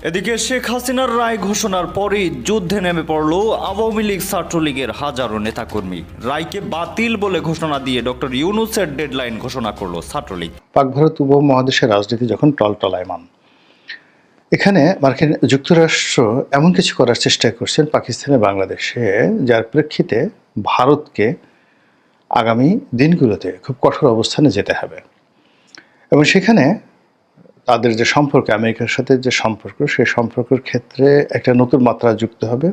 এদিকে শেখ হাসিনার রায় ঘোষণার পরই যুদ্ধে নেমে পড়ল আওয়ামী লীগ ছাত্রলীগের হাজারো নেতাকর্মী। রায়কে বাতিল বলে ঘোষণা দিয়ে ডক্টর ইউনূসের ডেডলাইন ঘোষণা করল ছাত্রলীগ। পাক ভারত উপমহাদেশের রাজনীতি যখন টলটলায়মান, এখানে মার্কিন যুক্তরাষ্ট্র এমন কিছু করার চেষ্টা করছেন পাকিস্তানে, বাংলাদেশে, যার প্রেক্ষিতে ভারতকে আগামী দিনগুলোতে খুব কঠোর অবস্থানে যেতে হবে। এবং সেখানে তাদের যে সম্পর্ক, আমেরিকার সাথে যে সম্পর্ক, সেই সম্পর্কের ক্ষেত্রে একটা নতুন মাত্রা যুক্ত হবে।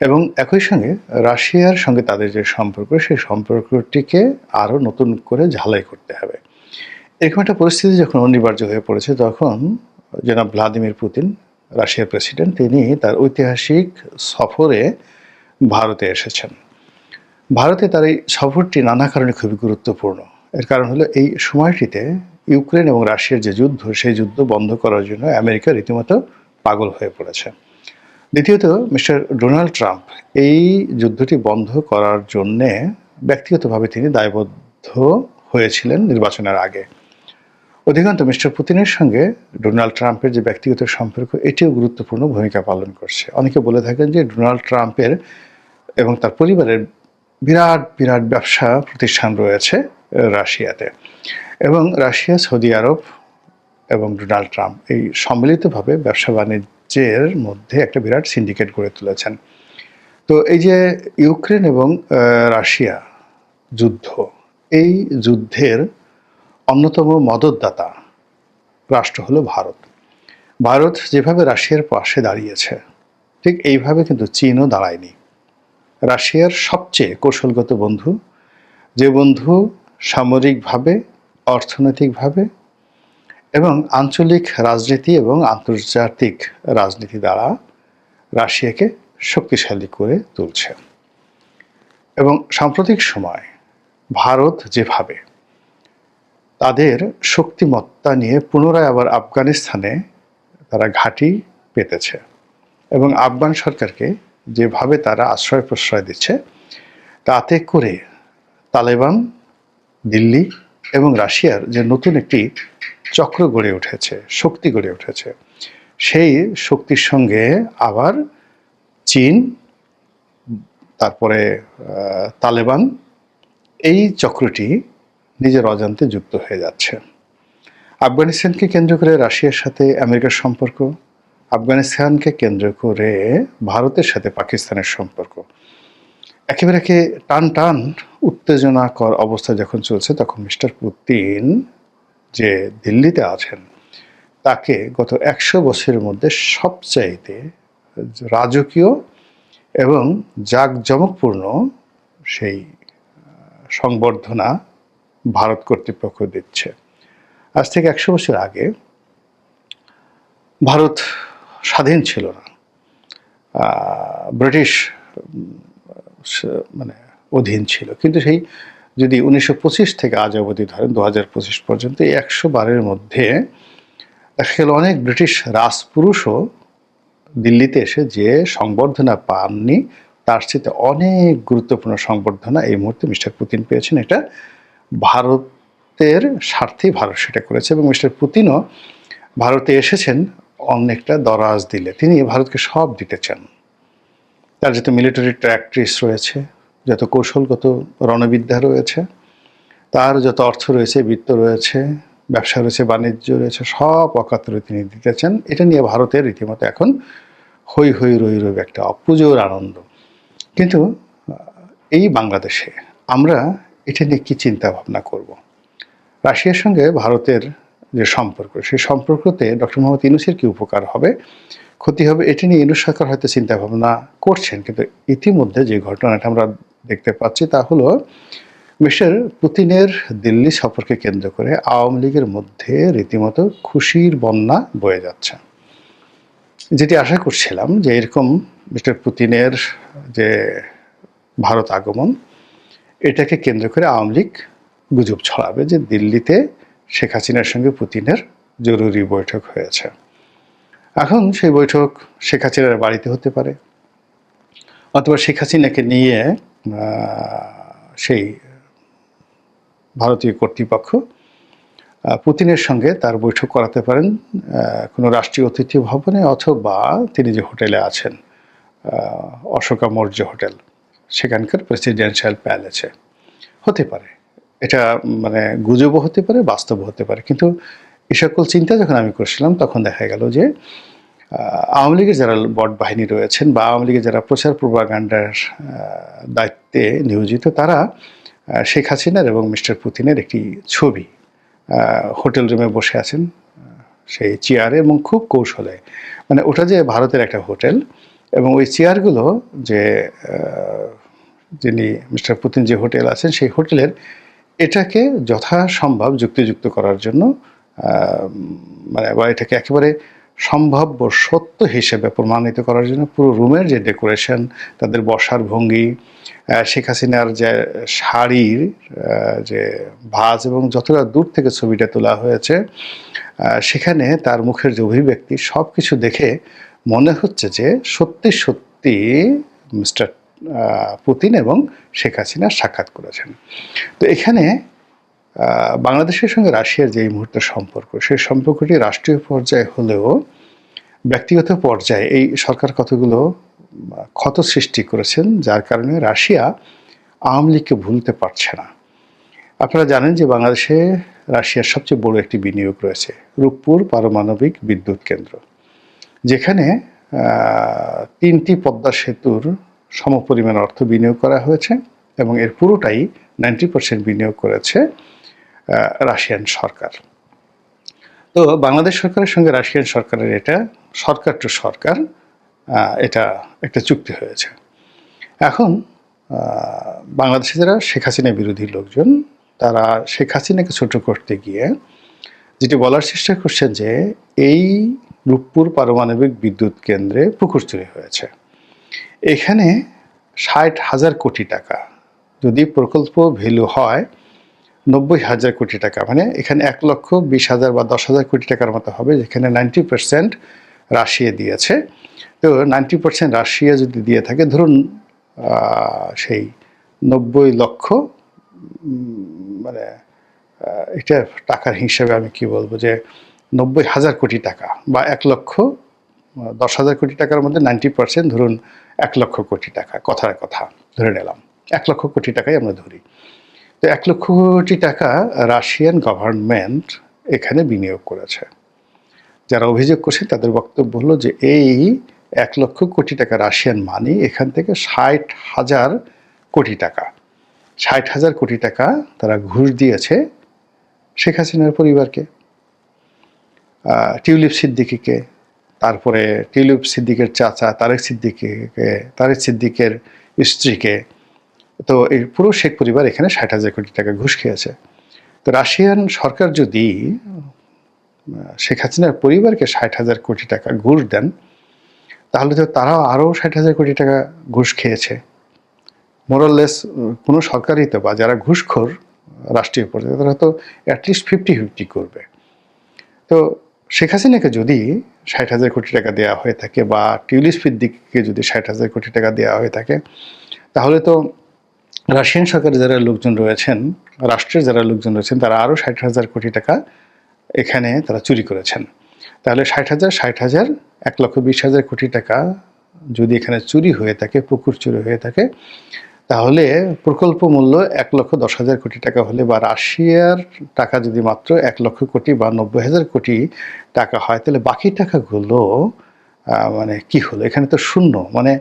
এবং একই সঙ্গে রাশিয়ার সঙ্গে তাদের যে সম্পর্ক, সেই সম্পর্কটিকে আরও নতুন করে ঝালাই করতে হবে। এরকম একটা পরিস্থিতি যখন অনিবার্য হয়ে পড়েছে, তখন জনাব ভ্লাদিমির পুতিন, রাশিয়ার প্রেসিডেন্ট, তিনি তার ঐতিহাসিক সফরে ভারতে এসেছেন। ভারতে তার এই সফরটি নানা কারণে খুবই গুরুত্বপূর্ণ। এর কারণ হলো এই সময়টিতে ইউক্রেন এবং রাশিয়ার যে যুদ্ধ, সেই যুদ্ধ বন্ধ করার জন্য আমেরিকা রীতিমতো পাগল হয়ে পড়েছে। দ্বিতীয়ত, মিস্টার ডোনাল্ড ট্রাম্প এই যুদ্ধটি বন্ধ করার জন্যে ব্যক্তিগতভাবে তিনি দায়বদ্ধ হয়েছিলেন নির্বাচনের আগে। অধিকান্ত মিস্টার পুতিনের সঙ্গে ডোনাল্ড ট্রাম্পের যে ব্যক্তিগত সম্পর্ক, এটিও গুরুত্বপূর্ণ ভূমিকা পালন করছে। অনেকে বলে থাকেন যে ডোনাল্ড ট্রাম্পের এবং তার পরিবারের বিরাট বিরাট ব্যবসা প্রতিষ্ঠান রয়েছে রাশিয়াতে, এবং রাশিয়া, সৌদি আরব এবং ডোনাল্ড ট্রাম্প এই সম্মিলিতভাবে ব্যবসা বাণিজ্যের মধ্যে একটা বিরাট সিন্ডিকেট গড়ে তুলেছেন। তো এই যে ইউক্রেন এবং রাশিয়া যুদ্ধ, এই যুদ্ধের অন্যতম মদতদাতা রাষ্ট্র হলো ভারত। ভারত যেভাবে রাশিয়ার পাশে দাঁড়িয়েছে, ঠিক এইভাবে কিন্তু চীনও দাঁড়ায়নি। রাশিয়ার সবচেয়ে কৌশলগত বন্ধু, যে বন্ধু সামরিকভাবে, অর্থনৈতিকভাবে এবং আঞ্চলিক রাজনীতি এবং আন্তর্জাতিক রাজনীতি দ্বারা রাশিয়াকে শক্তিশালী করে তুলছে। এবং সাম্প্রতিক সময় ভারত যেভাবে তাদের শক্তিমত্তা নিয়ে পুনরায় আবার আফগানিস্তানে তারা ঘাঁটি পেতেছে এবং আফগান সরকারকে যেভাবে তারা আশ্রয় প্রশ্রয় দিচ্ছে, তাতে করে তালেবান, দিল্লি এবং রাশিয়ার যে নতুন একটি চক্র গড়ে উঠেছে, শক্তি গড়ে উঠেছে, সেই শক্তির সঙ্গে আবার চীন, তারপরে তালেবান, এই চক্রটি নিজের অজান্তে যুক্ত হয়ে যাচ্ছে। আফগানিস্তানকে কেন্দ্র করে রাশিয়ার সাথে আমেরিকার সম্পর্ক, আফগানিস্তানকে কেন্দ্র করে ভারতের সাথে পাকিস্তানের সম্পর্ক একেবারে টান টান উত্তেজনাকর অবস্থা যখন চলছে, তখন মিস্টার পুতিন যে দিল্লিতে আছেন, তাকে গত 100 বছরের মধ্যে সবচাইতে রাজকীয় এবং জাঁকজমকপূর্ণ সেই সংবর্ধনা ভারত কর্তৃপক্ষ দিচ্ছে। আজ থেকে 100 বছর আগে ভারত স্বাধীন ছিল না, ব্রিটিশ মানে অধীন ছিল। কিন্তু সেই যদি 1925 থেকে আজ অবধি ধরেন 2025 পর্যন্ত, এই 100 বারের মধ্যে দেখা গেল অনেক ব্রিটিশ রাজপুরুষও দিল্লিতে এসে যে সংবর্ধনা পাননি, তার চেয়ে অনেক গুরুত্বপূর্ণ সংবর্ধনা এই মুহূর্তে মিস্টার পুতিন পেয়েছেন। এটা ভারতের স্বার্থেই ভারত সেটা করেছে, এবং মিস্টার পুতিনও ভারতে এসেছেন অনেকটা দরাজ দিলে। তিনি ভারতকে সব দিতে চান। তার যত মিলিটারি ট্যাকটিক্স রয়েছে, যত কৌশলগত রণবিদ্যা রয়েছে, তার যত অর্থ রয়েছে, বিত্ত রয়েছে, ব্যবসা রয়েছে, বাণিজ্য রয়েছে, সব অকাতরে তিনি দিতে চান। এটা নিয়ে ভারতের রীতিমতো এখন হই হই রই রই একটা অপুজোর আনন্দ। কিন্তু এই বাংলাদেশে আমরা এটা নিয়ে কী চিন্তা ভাবনা করব? রাশিয়ার সঙ্গে ভারতের যে সম্পর্ক, সেই সম্পর্কতে ডক্টর মোহাম্মদ ইউনূসের কী উপকার হবে, ক্ষতি হবে, এটি নিয়ে ইউনূস সরকার হয়তো চিন্তা ভাবনা করছেন। কিন্তু ইতিমধ্যে যে ঘটনাটা আমরা দেখতে পাচ্ছি, তা হলো মিস্টার পুতিনের দিল্লি সফরকে কেন্দ্র করে আওয়ামী লীগের মধ্যে রীতিমতো খুশির বন্যা বয়ে যাচ্ছে। যেটি আশা করছিলাম যে এরকম মিস্টার পুতিনের যে ভারত আগমন, এটাকে কেন্দ্র করে আওয়ামী লীগ গুজব ছড়াবে যে দিল্লিতে শেখ হাসিনার সঙ্গে পুতিনের জরুরি বৈঠক হয়েছে। এখন সেই বৈঠক শেখ হাসিনার বাড়িতে হতে পারে, অথবা শেখ হাসিনাকে নিয়ে সেই ভারতীয় কর্তৃপক্ষ পুতিনের সঙ্গে তার বৈঠক করাতে পারেন কোনো রাষ্ট্রীয় অতিথি ভবনে, অথবা তিনি যে হোটেলে আছেন অশোকা মৌর্য হোটেল, সেখানকার প্রেসিডেন্সিয়াল প্যালেসে হতে পারে। এটা মানে গুজবও হতে পারে, বাস্তবও হতে পারে। কিন্তু এই সকল চিন্তা যখন আমি করছিলাম, তখন দেখা গেল যে আওয়ামী লীগের যারা বট বাহিনী রয়েছেন বা আওয়ামী লীগের যারা প্রচার প্রোপাগান্ডার দায়িত্বে নিয়োজিত, তারা শেখ হাসিনার এবং মিস্টার পুতিনের একটি ছবি হোটেল রুমে বসে আছেন সেই চেয়ারে, এবং খুব কৌশলে, মানে ওটা যে ভারতের একটা হোটেল, এবং ওই চেয়ারগুলো যে যিনি মিস্টার পুতিন যে হোটেল আছেন সেই হোটেলের, এটাকে যথাসম্ভব যুক্তিযুক্ত করার জন্য মানে বা এটাকে একেবারে সম্ভাব্য সত্য হিসেবে প্রমাণিত করার জন্য পুরো রুমের যে ডেকোরেশন, তাদের বসার ভঙ্গি, শেখ হাসিনার যে শাড়ির যে ভাঁজ, এবং যতটা দূর থেকে ছবিটা তোলা হয়েছে সেখানে তার মুখের যে অভিব্যক্তি, সব কিছু দেখে মনে হচ্ছে যে সত্যি সত্যি মিস্টার পুতিন এবং শেখ হাসিনা সাক্ষাৎ করেছেন। তো এখানে বাংলাদেশের সঙ্গে রাশিয়ার যে এই মুহূর্তের সম্পর্ক, সেই সম্পর্কটি রাষ্ট্রীয় পর্যায়ে হলেও ব্যক্তিগত পর্যায়ে এই সরকার কতগুলো ক্ষত সৃষ্টি করেছেন, যার কারণে রাশিয়া আওয়ামী লীগকে ভুলতে পারছে না। আপনারা জানেন যে বাংলাদেশে রাশিয়ার সবচেয়ে বড় একটি বিনিয়োগ রয়েছে, রূপপুর পারমাণবিক বিদ্যুৎ কেন্দ্র, যেখানে 3টি পদ্মা সেতুর সমপরিমাণ অর্থ বিনিয়োগ করা হয়েছে, এবং এর পুরোটাই 90% বিনিয়োগ করেছে রাশিয়ান সরকার। তো বাংলাদেশ সরকারের সঙ্গে রাশিয়ান সরকারের এটা সরকার টু সরকার এটা একটা চুক্তি হয়েছে। এখন বাংলাদেশে যারা শেখ হাসিনা বিরোধী লোকজন, তারা শেখ হাসিনাকে ছোট করতে গিয়ে যেটি বলার চেষ্টা করছেন যে এই রূপপুর পারমাণবিক বিদ্যুৎ কেন্দ্রে পুকুর চুরি হয়েছে, এখানে 60,000 কোটি টাকা যদি প্রকল্প ভ্যালু হয় 90,000 কোটি টাকা, মানে এখানে 1,20,000 বা 10,000 কোটি টাকার মতো হবে, যেখানে 90% রাশিয়া দিয়েছে। তো 90% রাশিয়া যদি দিয়ে থাকে, ধরুন সেই 90 লক্ষ, মানে এটা টাকার হিসাবে আমি কি বলবো, যে 90,000 কোটি টাকা বা 1,10,000 কোটি টাকার মধ্যে 90% ধরুন 1 লক্ষ কোটি টাকা, কথার কথা ধরে নিলাম, 1 লক্ষ কোটি টাকাই আমরা ধরি। তো 1 লক্ষ কোটি টাকা রাশিয়ান গভর্নমেন্ট এখানে বিনিয়োগ করেছে। যারা অভিযোগ করছে তাদের বক্তব্য হলো যে এই 1 লক্ষ কোটি টাকা রাশিয়ান মানি, এখান থেকে 60,000 কোটি টাকা, 60,000 কোটি টাকা তারা ঘুষ দিয়েছে শেখ হাসিনার পরিবারকে, টিউলিপ সিদ্দিকীকে, তারপরে টিউলিপ সিদ্দিকের চাচা তারেক সিদ্দিকের স্ত্রীকে। তো এই পুরো শেখ পরিবার এখানে 60,000 কোটি টাকা ঘুষ খেয়েছে। তো রাশিয়ান সরকার যদি শেখ হাসিনার পরিবারকে 60,000 কোটি টাকা ঘুষ দেন, তাহলে তো তারাও আরও 60,000 কোটি টাকা ঘুষ খেয়েছে। মোরাললেস কোনো সরকারই তো, বা যারা ঘুষখোর রাষ্ট্রীয় পর্যায়ে, তারা তো অ্যাটলিস্ট 50-50 করবে। তো শেখ হাসিনাকে যদি 60,000 কোটি টাকা দেওয়া হয়ে থাকে, বা টিউলিপ সিদ্দিককে যদি 60,000 কোটি টাকা দেওয়া হয়ে থাকে, তাহলে তো রাশিয়ান সরকারের যারা লোকজন রয়েছেন, রাষ্ট্রের যারা লোকজন রয়েছেন, তারা আরও 60,000 কোটি টাকা এখানে তারা চুরি করেছেন। তাহলে 60,000 1,20,000 কোটি টাকা যদি এখানে চুরি হয়ে থাকে, পুকুর চুরি হয়ে থাকে, তাহলে প্রকল্প মূল্য 1,10,000 কোটি টাকা হলে, বা রাশিয়ার টাকা যদি মাত্র 1 লক্ষ কোটি বা 90,000 কোটি টাকা হয়, তাহলে বাকি টাকাগুলো মানে কি হলো? এখানে তো শূন্য, মানে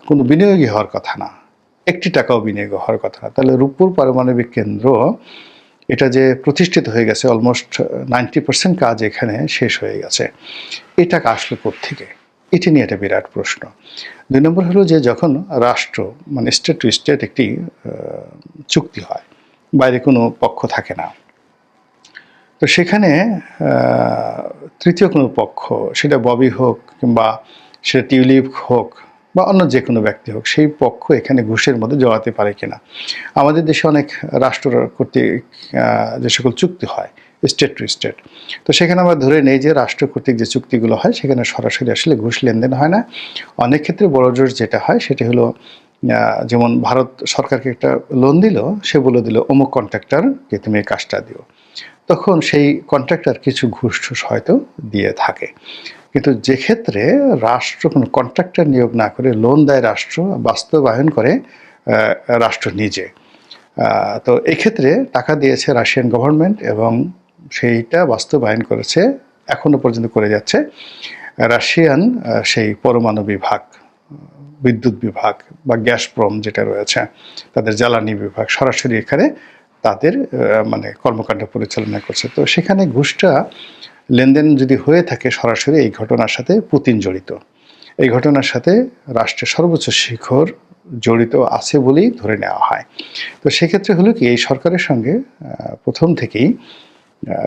কোনো বিনিয়োগই হওয়ার কথা না, একটি টাকাও বিনিয়োগ হওয়ার কথা না। তাহলে রূপপুর পারমাণবিক কেন্দ্র এটা যে প্রতিষ্ঠিত হয়ে গেছে, অলমোস্ট 90% কাজ এখানে শেষ হয়ে গেছে, এই টাকা আসলো কোত্থেকে? এটি নিয়ে একটা বিরাট প্রশ্ন। 2 নম্বর হলো যে যখন রাষ্ট্র, মানে স্টেট টু স্টেট একটি চুক্তি হয়, বাইরে কোনো পক্ষ থাকে না, তো সেখানে তৃতীয় কোনো পক্ষ, সেটা ববি হোক কিংবা সেটা টিউলিপ হোক বা অন্য যে কোনো ব্যক্তি হোক, সেই পক্ষ এখানে ঘুষের মধ্যে জড়াতে পারে কিনা। আমাদের দেশে অনেক রাষ্ট্র কর্তৃক যে সকল চুক্তি হয় স্টেট টু স্টেট, তো সেখানে আমরা ধরে নেই যে রাষ্ট্র কর্তৃক যে চুক্তিগুলো হয় সেখানে সরাসরি আসলে ঘুষ লেনদেন হয় না। অনেক ক্ষেত্রে বড় জোর যেটা হয় সেটা হলো, যেমন ভারত সরকারকে একটা লোন দিল, সে বলে দিল অমুক কন্ট্রাক্টরকে তুমি এই কাজটা দিও। তখন সেই কন্ট্রাক্টর কিছু ঘুষ টুস হয়তো দিয়ে থাকে। কিন্তু যে ক্ষেত্রে রাষ্ট্র কোনো কন্ট্রাক্টর নিয়োগ না করে লোন দেয় রাষ্ট্র, বাস্তবায়ন করে রাষ্ট্র নিজে। তো এক্ষেত্রে টাকা দিয়েছে রাশিয়ান গভর্নমেন্ট এবং সেইটা বাস্তবায়ন করেছে, এখনো পর্যন্ত করে যাচ্ছে রাশিয়ান সেই পরমাণু বিভাগ, বিদ্যুৎ বিভাগ বা গ্যাসপ্রম যেটা রয়েছে, তাদের জ্বালানি বিভাগ সরাসরি এখানে তাদের মানে কর্মকাণ্ড পরিচালনা করছে। তো সেখানে ঘুষটা লেনদেন যদি হয়ে থাকে সরাসরি, এই ঘটনার সাথে পুতিন জড়িত, এই ঘটনার সাথে রাষ্ট্রের সর্বোচ্চ শিখর জড়িত আছে বলেই ধরে নেওয়া হয়। তো সেক্ষেত্রে হলো কি, এই সরকারের সঙ্গে প্রথম থেকেই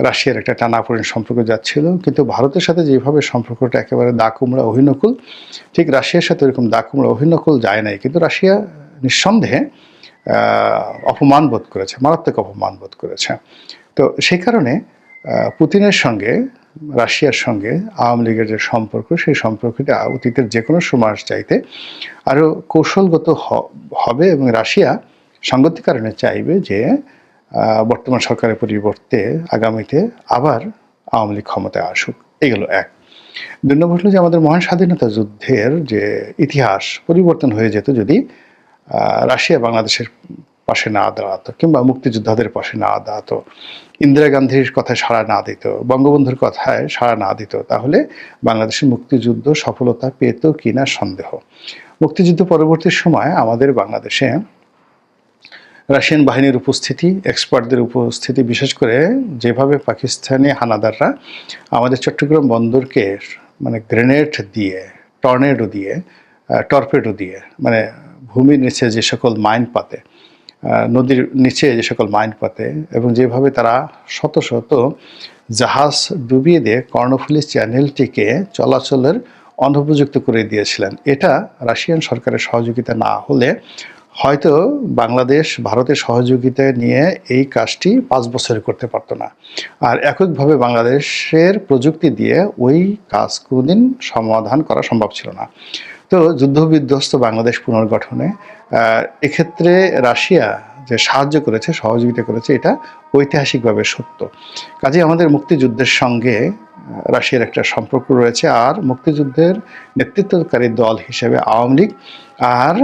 রাশিয়ার একটা টানাপোড়েন সম্পর্ক যাচ্ছিল, কিন্তু ভারতের সাথে যেভাবে সম্পর্কটা একেবারে দা কুমড়া অহিনকুল, ঠিক রাশিয়ার সাথে ওরকম দা কুমড়া অহিনকুল যায় নাই। কিন্তু রাশিয়া নিঃসন্দেহে অপমান বোধ করেছে, মারাত্মক অপমান বোধ করেছে। তো সেই কারণে পুতিনের সঙ্গে রাশিয়ার সঙ্গে আওয়ামী লীগের যে সম্পর্ক, সেই সম্পর্কটা অতীতের যে কোনো সময় চাইতে আরও কৌশলগত হবে এবং রাশিয়া সাংগতিক কারণে চাইবে যে বর্তমান সরকারের পরিবর্তে আগামীতে আবার আওয়ামী লীগ ক্ষমতায় আসুক। এগুলো এক। ২ নম্বর হলো যে আমাদের মহান স্বাধীনতা যুদ্ধের যে ইতিহাস পরিবর্তন হয়ে যেত যদি রাশিয়া বাংলাদেশের পাশে না দাঁড়াতো, কিংবা মুক্তিযোদ্ধাদের পাশে না দাঁড়াতো, ইন্দিরা গান্ধীর কথায় সাড়া না দিত, বঙ্গবন্ধুর কথায় সাড়া না দিত, তাহলে বাংলাদেশের মুক্তিযুদ্ধ সফলতা পেত কিনা সন্দেহ। মুক্তিযুদ্ধ পরবর্তী সময় আমাদের বাংলাদেশে রাশিয়ান বাহিনীর উপস্থিতি, এক্সপার্টদের উপস্থিতি, বিশেষ করে যেভাবে পাকিস্তানি হানাদাররা আমাদের চট্টগ্রাম বন্দরকে মানে গ্রেনেড দিয়ে, টর্নেডো দিয়ে, টর্পেডো দিয়ে, মানে ভূমির নিচে যে সকল মাইন পাতে, নদীর নিচে যে সকল মাইন পাতে, এবং যেভাবে তারা শত শত জাহাজ ডুবিয়ে দিয়ে কর্ণফুলী চ্যানেলটিকে চলাচলের অনুপযুক্ত করে দিয়েছিলেন, এটা রাশিয়ান সরকারের সহযোগিতা না হলে হয়তো বাংলাদেশ ভারতের সহযোগিতা নিয়ে এই কাজটি 5 বছরে করতে পারতো না। আর এককভাবে বাংলাদেশের প্রযুক্তি দিয়ে ওই কাজ কোনোদিন সমাধান করা সম্ভব ছিল না। তো যুদ্ধবিধ্বস্ত বাংলাদেশ পুনর্গঠনে এক্ষেত্রে রাশিয়া যে সাহায্য করেছে, সহযোগিতা করেছে, এটা ঐতিহাসিকভাবে সত্য। কাজেই আমাদের মুক্তিযুদ্ধের সঙ্গে রাশিয়ার একটা সম্পর্ক রয়েছে, আর মুক্তিযুদ্ধের নেতৃত্বকারী দল হিসেবে আওয়ামী লীগ, আর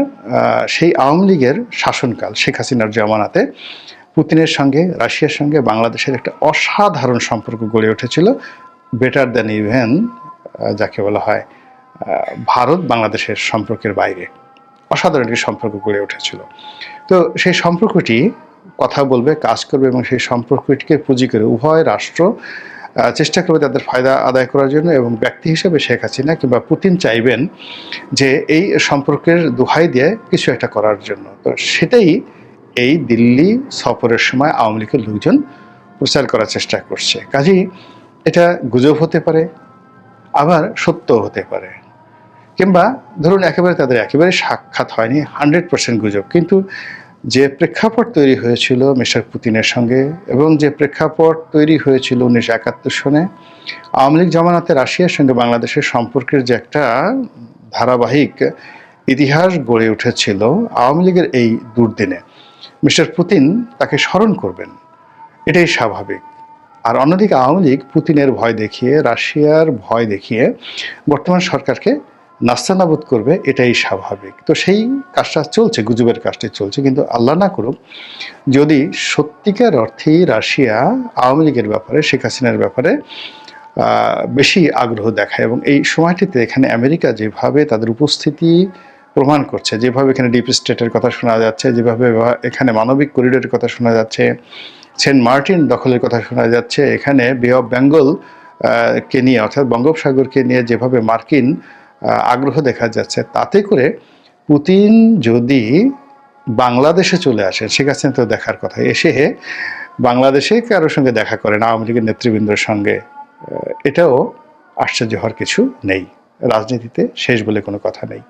সেই আওয়ামী লীগের শাসনকাল শেখ হাসিনার জামানাতে পুতিনের সঙ্গে রাশিয়ার সঙ্গে বাংলাদেশের একটা অসাধারণ সম্পর্ক গড়ে উঠেছিল, বেটার দ্যান ইভেন যাকে বলা হয় ভারত বাংলাদেশের সম্পর্কের বাইরে অসাধারণ একটি সম্পর্ক গড়ে উঠেছিল। তো সেই সম্পর্কটি কথা বলবে, কাজ করবে, এবং সেই সম্পর্কটিকে পুঁজি করে উভয় রাষ্ট্র চেষ্টা করবে তাদের ফায়দা আদায় করার জন্য। এবং ব্যক্তি হিসেবে শেখ হাসিনা কিংবা পুতিন চাইবেন যে এই সম্পর্কের দোহাই দিয়ে কিছু একটা করার জন্য। তো সেটাই এই দিল্লি সফরের সময় আওয়ামী লীগের লোকজন প্রচার করার চেষ্টা করছে। কাজেই এটা গুজব হতে পারে, আবার সত্য হতে পারে, কিংবা ধরুন একেবারে সাক্ষাৎ হয়নি, 100% গুজব। কিন্তু যে প্রেক্ষাপট তৈরি হয়েছিল মিস্টার পুতিনের সঙ্গে, এবং যে প্রেক্ষাপট তৈরি হয়েছিল 1971 সনে আওয়ামী লীগ জামানাতে রাশিয়ার সঙ্গে বাংলাদেশের সম্পর্কের যে একটা ধারাবাহিক ইতিহাস গড়ে উঠেছিল আওয়ামী লীগের এই দুর্দিনে, মিস্টার পুতিন তাকে স্মরণ করবেন, এটাই স্বাভাবিক। আর অন্যদিকে আওয়ামী লীগ পুতিনের ভয় দেখিয়ে, রাশিয়ার ভয় দেখিয়ে বর্তমান সরকারকে নাস্তানাবুদ করবে, এটাই স্বাভাবিক। তো সেই কাজটা চলছে, গুজবের কাজটি চলছে। কিন্তু আল্লাহ না করুক যদি সত্যিকার অর্থেই রাশিয়া আওয়ামী লীগের ব্যাপারে, শেখ হাসিনার ব্যাপারে বেশি আগ্রহ দেখায়, এবং এই সময়টিতে এখানে আমেরিকা যেভাবে তাদের উপস্থিতি প্রমাণ করছে, যেভাবে এখানে ডিপ স্টেটের কথা শোনা যাচ্ছে, যেভাবে এখানে মানবিক করিডোরের কথা শোনা যাচ্ছে, সেন্ট মার্টিন দখলের কথা শোনা যাচ্ছে, এখানে বে অফ বেঙ্গল কে নিয়ে, অর্থাৎ বঙ্গোপসাগরকে নিয়ে যেভাবে মার্কিন আগ্রহ দেখা যাচ্ছে, তাতে করে পুতিন যদি বাংলাদেশে চলে আসে, শেখ হাসিনা তো দেখার কথা, এসে বাংলাদেশে কারোর সঙ্গে দেখা করেন আওয়ামী লীগের নেতৃবৃন্দের সঙ্গে, এটাও আশ্চর্য হওয়ার কিছু নেই। রাজনীতিতে শেষ বলে কোনো কথা নেই।